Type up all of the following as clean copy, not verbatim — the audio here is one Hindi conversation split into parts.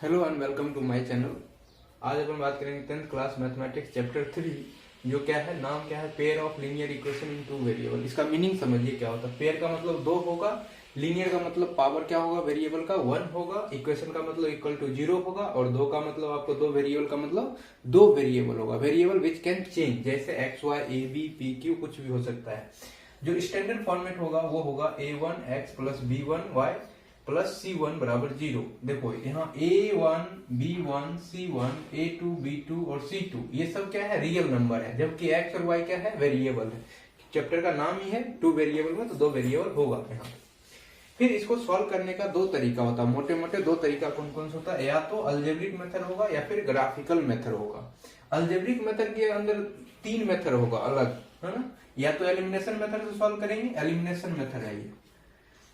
Hello and welcome to my channel. आज अपन बात करेंगे 10th क्लास मैथमेटिक्स चैप्टर 3, जो क्या है, नाम क्या है, pair of linear equation in two variable. इसका मीनिंग समझिए क्या होता है। पेयर का मतलब दो होगा, लीनियर का मतलब पावर क्या होगा, वेरिएबल का 1 होगा, इक्वेशन का मतलब इक्वल टू 0 होगा, और दो का मतलब आपको दो वेरिएबल का मतलब दो वेरिएबल होगा। वेरिएबल विच कैन चेंज, जैसे X Y A B P Q कुछ भी हो सकता है। जो स्टैंडर्ड फॉर्मेट होगा वो होगा a1 x plus b1 y plus c1 बराबर 0। देखो यहाँ a1 b1 c1 a2 b2 और c2 ये सब क्या है, रियल नंबर है, जबकि x और y क्या है, वेरिएबल है। चैप्टर का नाम ही है टू वेरिएबल में, तो दो वेरिएबल होगा यहाँ। फिर इसको सॉल्व करने का दो तरीका होता है, मोटे मोटे दो तरीका कौन कौन सा होता है, या तो अलजेब्रिक मेथड होगा या फिर ग्राफिकल मेथड होगा। अलजेब्रिक मेथड के अंदर तीन मेथड होगा अलग, है ना। या तो एलिमिनेशन मेथड से सॉल्व करेंगे, एलिमिनेशन मेथड है ये,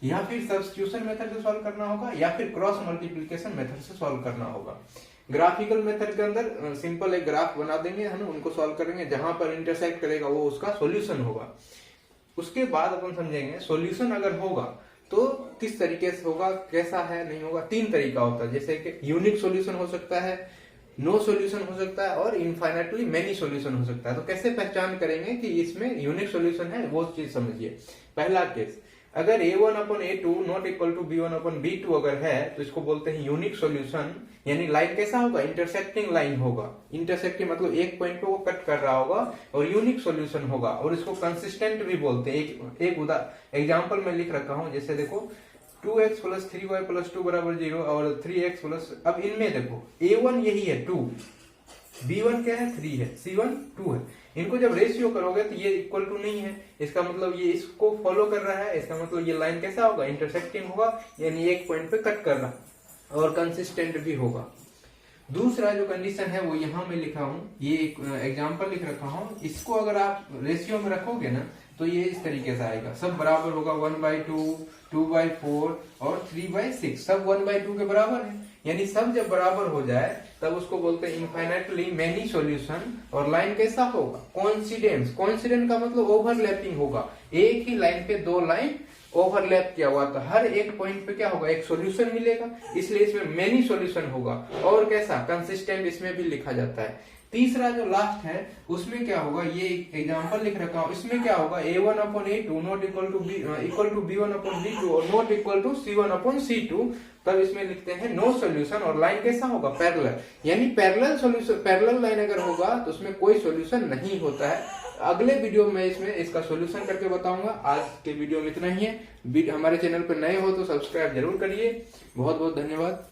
या फिर सब्स्टिट्यूशन मेथड से सॉल्व करना होगा, या फिर क्रॉस मल्टीप्लिकेशन मेथड से सॉल्व करना होगा। ग्राफिकल मेथड के अंदर सिंपल एक ग्राफ बना देंगे, है ना, उनको सॉल्व करेंगे, जहां पर इंटरसेक्ट करेगा वो उसका सॉल्यूशन होगा। उसके बाद अपन समझेंगे सॉल्यूशन अगर होगा तो किस तरीके से होगा, कैसा है, नहीं होगा। तीन तरीका होता है, जैसे कि यूनिक सॉल्यूशन हो सकता है, नो सॉल्यूशन हो सकता है, और इनफाइनाइटली मेनी सॉल्यूशन हो सकता है। तो कैसे पहचान करेंगे कि इसमें यूनिक सॉल्यूशन है, वो चीज समझिए। पहला केस, अगर a1 upon a2 not equal to b1 upon b2 अगर है तो इसको बोलते हैं यूनिक सॉल्यूशन। यानी लाइन कैसा होगा, इंटरसेक्टिंग लाइन होगा। इंटरसेक्टिंग मतलब एक पॉइंट पे वो कट कर रहा होगा, और यूनिक सॉल्यूशन होगा। और इसको कंसिस्टेंट भी बोलते हैं। एक एग्जांपल में लिख रखा हूं, जैसे देखो 2x प्लस 3y प्लस 2 बराबर 0 और 3x प्लस, अब इनमें देखो a1 यही है 2, b1 क्या है 3 है, c1 2 है। इनको जब रेशियो करोगे तो ये इक्वल टू नहीं है, इसका मतलब ये इसको फॉलो कर रहा है, इसका मतलब ये लाइन कैसा होगा, इंटरसेक्टिंग होगा, यानी एक पॉइंट पे कट कर रहा, और कंसिस्टेंट भी होगा। दूसरा जो कंडीशन है वो यहाँ में लिखा हूं, ये एक एग्जांपल लिख रखा हूं। इसको अगर आप रेशियो में रखोगे ना तो ये इस तरीके से आएगा, सब बराबर होगा 1/2, 2/4 और 3/6, सब 1/2 के बराबर है। यानी सब जब बराबर हो जाए तब उसको बोलते हैं इनफाइनाइटली मेनी सॉल्यूशन। और लाइन कैसा होगा, कोइंसिडेंस। कोइंसिडेंट का मतलब ओवरलैपिंग होगा, एक ही लाइन पे दो लाइन ओवरलैप किया हुआ, तो हर एक पॉइंट पे क्या होगा, एक सॉल्यूशन मिलेगा, इसलिए इसमें मेनी सॉल्यूशन होगा। और कैसा, कंसिस्टेंट इसमें भी लिखा जाता है। तीसरा जो लास्ट है उसमें क्या होगा, ये एग्जांपल लिख रखा हूं, इसमें क्या होगा, a1 upon a2 not equal to b1 upon b2 और not equal to c1 upon c2। तब इसमें लिखते हैं नो सॉल्यूशन, और लाइन कैसा होगा, पैरेलल। यानी पैरेलल सॉल्यूशन, पैरेलल लाइन अगर होगा तो उसमें कोई सॉल्यूशन नहीं होता है। अगले वीडियो में इसमें इसका सॉल्यूशन करके बताऊंगा। आज के वीडियो में इतना ही है। हमारे चैनल पर नए हो तो सब्सक्राइब जरूर करिए। बहुत बहुत धन्यवाद।